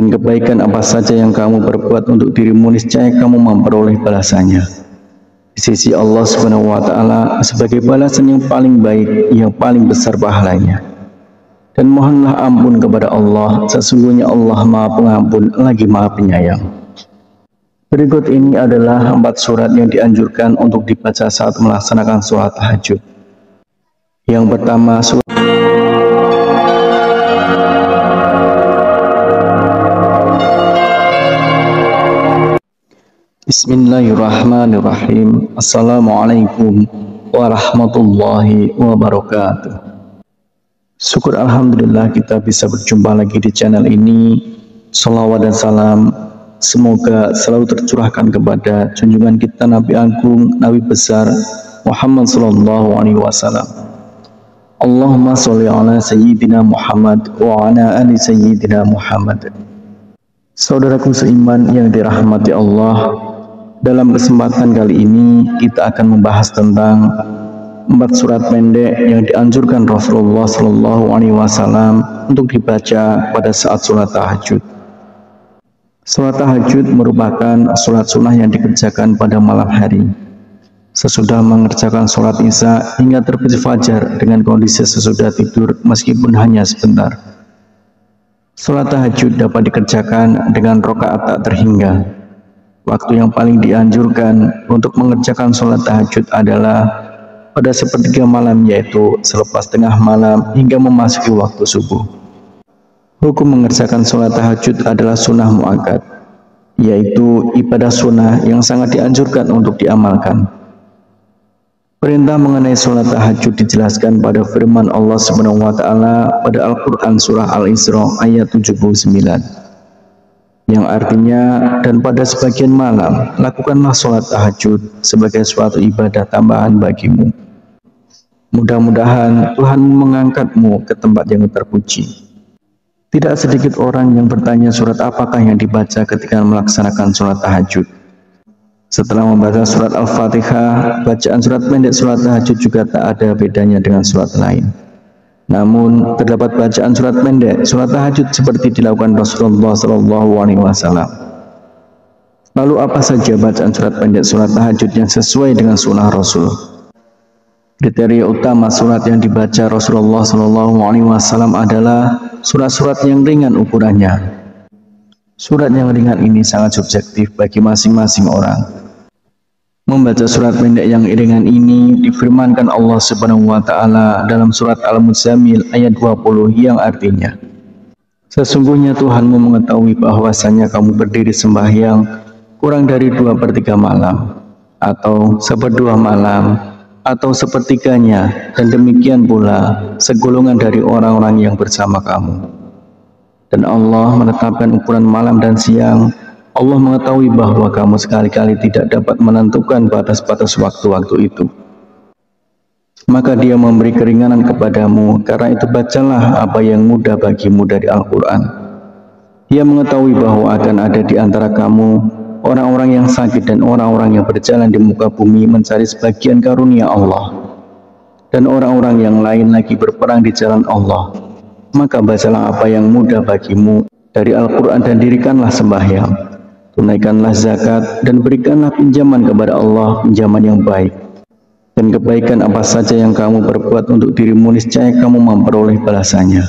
Dan kebaikan apa saja yang kamu perbuat untuk dirimu, niscaya kamu memperoleh balasannya di sisi Allah Subhanahu wa Ta'ala sebagai balasan yang paling baik, yang paling besar pahalanya. Dan mohonlah ampun kepada Allah, sesungguhnya Allah Maha Pengampun lagi Maha Penyayang. Berikut ini adalah 4 surat yang dianjurkan untuk dibaca saat melaksanakan sholat tahajud. Yang pertama, surat Bismillahirrahmanirrahim. Assalamualaikum warahmatullahi wabarakatuh. Syukur alhamdulillah kita bisa berjumpa lagi di channel ini. Salawat dan salam semoga selalu tercurahkan kepada junjungan kita Nabi Agung, Nabi besar Muhammad sallallahu alaihi wasallam. Allahumma sholli ala sayyidina Muhammad wa ala ali sayyidina Muhammad. Saudaraku seiman yang dirahmati Allah, dalam kesempatan kali ini kita akan membahas tentang 4 surat pendek yang dianjurkan Rasulullah Shallallahu Alaihi Wasallam untuk dibaca pada saat sholat tahajud. Sholat tahajud merupakan sholat sunnah yang dikerjakan pada malam hari, sesudah mengerjakan sholat isya hingga terbit fajar dengan kondisi sesudah tidur meskipun hanya sebentar. Sholat tahajud dapat dikerjakan dengan rakaat tak terhingga. Waktu yang paling dianjurkan untuk mengerjakan sholat tahajud adalah pada sepertiga malam, yaitu selepas tengah malam hingga memasuki waktu subuh. Hukum mengerjakan sholat tahajud adalah sunnah muakkad, yaitu ibadah sunnah yang sangat dianjurkan untuk diamalkan. Perintah mengenai sholat tahajud dijelaskan pada firman Allah Subhanahu wa Ta'ala pada Al-Quran Surah Al-Isra ayat 79, yang artinya, dan pada sebagian malam lakukanlah sholat tahajud sebagai suatu ibadah tambahan bagimu. Mudah-mudahan Tuhan mengangkatmu ke tempat yang terpuji. Tidak sedikit orang yang bertanya surat apakah yang dibaca ketika melaksanakan sholat tahajud. Setelah membaca surat Al-Fatihah, bacaan surat pendek sholat tahajud juga tak ada bedanya dengan surat lain. Namun, terdapat bacaan surat pendek sholat tahajud seperti dilakukan Rasulullah Shallallahu Alaihi Wasallam. Lalu apa saja bacaan surat pendek sholat tahajud yang sesuai dengan sunnah Rasul? Kriteria utama surat yang dibaca Rasulullah Shallallahu Alaihi Wasallam adalah surat-surat yang ringan ukurannya. Surat yang ringan ini sangat subjektif bagi masing-masing orang. Membaca surat pendek yang ringan ini difirmankan Allah Subhanahu wa Ta'ala dalam surat Al-Muzammil ayat 20 yang artinya, sesungguhnya Tuhanmu mengetahui bahwasanya kamu berdiri sembahyang kurang dari 2/3 malam, atau 1/2 malam, atau sepertiganya, dan demikian pula segolongan dari orang-orang yang bersama kamu. Dan Allah menetapkan ukuran malam dan siang. Allah mengetahui bahwa kamu sekali-kali tidak dapat menentukan batas-batas waktu-waktu itu. Maka Dia memberi keringanan kepadamu, karena itu bacalah apa yang mudah bagimu dari Al-Quran. Dia mengetahui bahwa akan ada di antara kamu orang-orang yang sakit dan orang-orang yang berjalan di muka bumi mencari sebagian karunia Allah, dan orang-orang yang lain lagi berperang di jalan Allah. Maka bacalah apa yang mudah bagimu dari Al-Quran dan dirikanlah sembahyang. Tunaikanlah zakat dan berikanlah pinjaman kepada Allah, pinjaman yang baik. Dan kebaikan apa saja yang kamu perbuat untuk dirimu, niscaya kamu memperoleh balasannya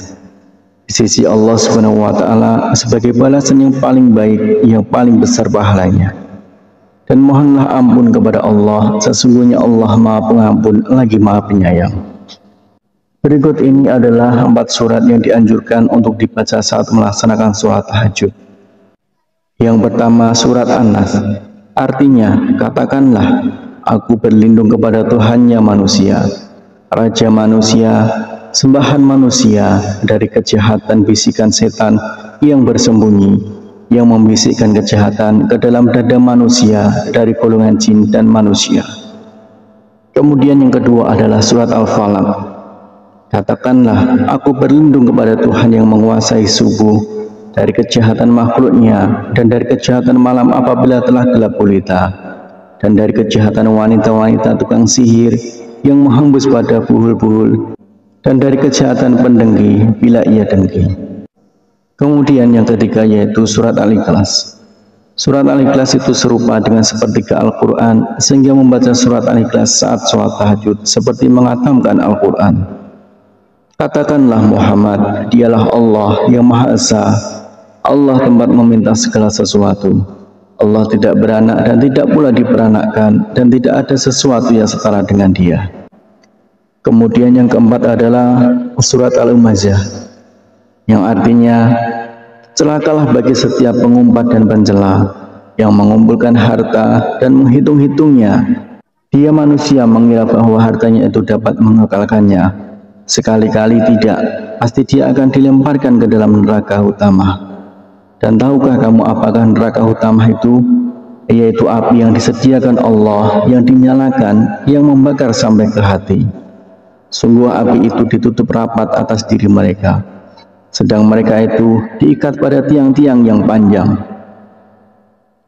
di sisi Allah Subhanahu wa Ta'ala sebagai balasan yang paling baik, yang paling besar pahalanya. Dan mohonlah ampun kepada Allah, sesungguhnya Allah Maha Pengampun lagi Maha Penyayang. Berikut ini adalah 4 surat yang dianjurkan untuk dibaca saat melaksanakan sholat tahajud. Yang pertama, surat An-Nas. Artinya, katakanlah, aku berlindung kepada Tuhannya manusia, Raja manusia, sembahan manusia, dari kejahatan bisikan setan yang bersembunyi, yang membisikkan kejahatan ke dalam dada manusia dari golongan jin dan manusia. Kemudian yang kedua adalah surat Al-Falaq. Katakanlah, aku berlindung kepada Tuhan yang menguasai subuh, dari kejahatan makhluknya, dan dari kejahatan malam apabila telah gelap gulita, dan dari kejahatan wanita-wanita tukang sihir yang menghembus pada buhul-buhul, dan dari kejahatan pendengki bila ia dengki. Kemudian yang ketiga yaitu surat Al-Ikhlas. Surat Al-Ikhlas itu serupa dengan sepertiga Al-Quran, sehingga membaca surat Al-Ikhlas saat sholat tahajud seperti menghatamkan Al-Quran. Katakanlah Muhammad, dialah Allah yang Maha Esa, Allah tempat meminta segala sesuatu. Allah tidak beranak dan tidak pula diperanakkan, dan tidak ada sesuatu yang setara dengan Dia. Kemudian yang keempat adalah surat Al-Humazah, yang artinya celakalah bagi setiap pengumpat dan pencela yang mengumpulkan harta dan menghitung-hitungnya. Dia manusia mengira bahwa hartanya itu dapat mengekalkannya. Sekali-kali tidak, pasti dia akan dilemparkan ke dalam neraka utama. Dan tahukah kamu apakah neraka utama itu? Yaitu api yang disediakan Allah, yang dinyalakan, yang membakar sampai ke hati. Sungguh api itu ditutup rapat atas diri mereka, sedang mereka itu diikat pada tiang-tiang yang panjang.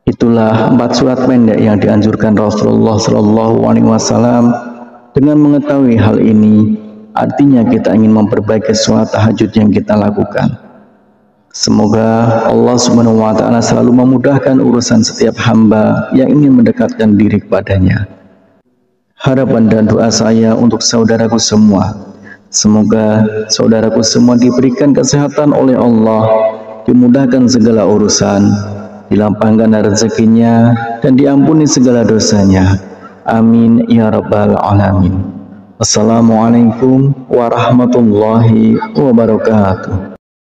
Itulah 4 surat pendek yang dianjurkan Rasulullah SAW. Dengan mengetahui hal ini, artinya kita ingin memperbaiki sholat tahajud yang kita lakukan. Semoga Allah SWT selalu memudahkan urusan setiap hamba yang ingin mendekatkan diri kepadanya. Harapan dan doa saya untuk saudaraku semua, semoga saudaraku semua diberikan kesehatan oleh Allah, dimudahkan segala urusan, dilapangkan rezekinya, dan diampuni segala dosanya. Amin ya rabbal alamin. Assalamualaikum warahmatullahi wabarakatuh.